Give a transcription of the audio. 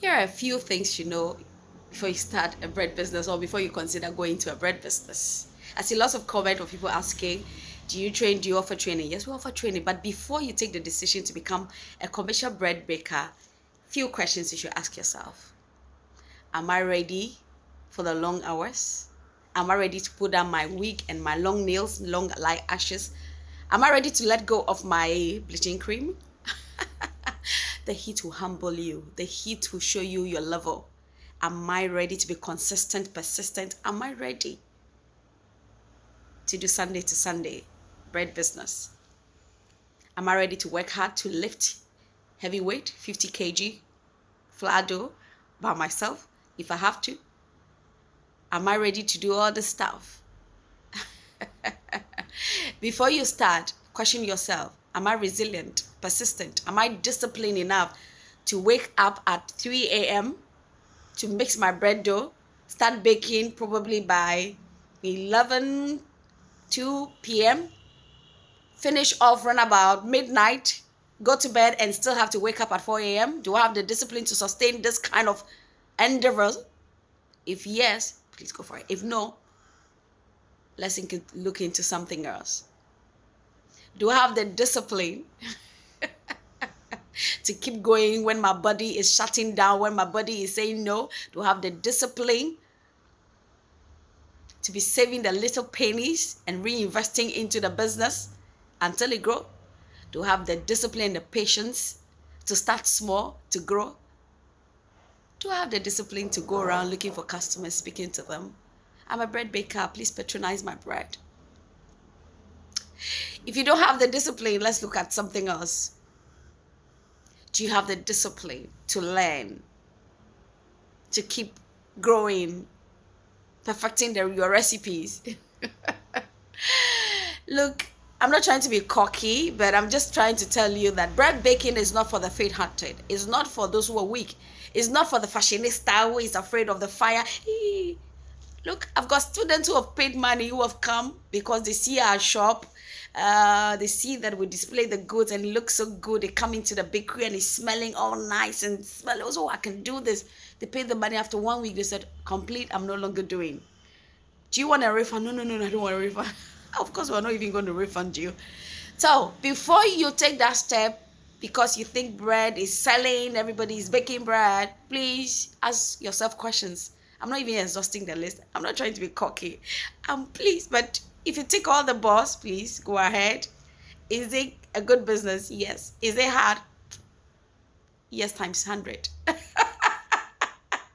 Here are a few things you know before you start a bread business or before you consider going to a bread business. I see lots of comment of people asking, do you train? Do you offer training? Yes, we offer training. But before you take the decision to become a commercial bread baker, few questions you should ask yourself. Am I ready for the long hours? Am I ready to put down my wig and my long nails, long like ashes? Am I ready to let go of my bleaching cream? The heat will humble you. The heat will show you your level. Am I ready to be consistent, persistent? Am I ready to do Sunday to Sunday bread business? Am I ready to work hard to lift heavy weight, 50 kg, flour dough by myself if I have to? Am I ready to do all this stuff? Before you start, question yourself. Am I resilient, persistent? Am I disciplined enough to wake up at 3 a.m. to mix my bread dough, start baking probably by 11, 2 p.m., finish off run about midnight, go to bed and still have to wake up at 4 a.m.? Do I have the discipline to sustain this kind of endeavors? If yes, please go for it. If no, let's look into something else. Do I have the discipline to keep going when my body is shutting down, when my body is saying no? Do I have the discipline to be saving the little pennies and reinvesting into the business until it grows? Do I have the discipline and the patience to start small, to grow? Do I have the discipline to go around looking for customers, speaking to them? I'm a bread baker. Please patronize my bread. If you don't have the discipline, let's look at something else. Do you have the discipline to learn, to keep growing, perfecting your recipes? Look, I'm not trying to be cocky, but I'm just trying to tell you that bread baking is not for the faint-hearted. It's not for those who are weak. It's not for the fashionista who is afraid of the fire. Look, I've got students who have paid money, who have come because they see our shop. They see that we display the goods and it looks so good. They come into the bakery and it's smelling all nice and smell. Oh, I can do this. They paid the money. After 1 week. They said, complete, I'm no longer doing. Do you want a refund? No, I don't want a refund. Of course, we're not even going to refund you. So before you take that step, because you think bread is selling, everybody is baking bread, please ask yourself questions. I'm not even exhausting the list. I'm not trying to be cocky. Please, but if you tick all the box, please go ahead. Is it a good business? Yes. Is it hard? Yes, times 100.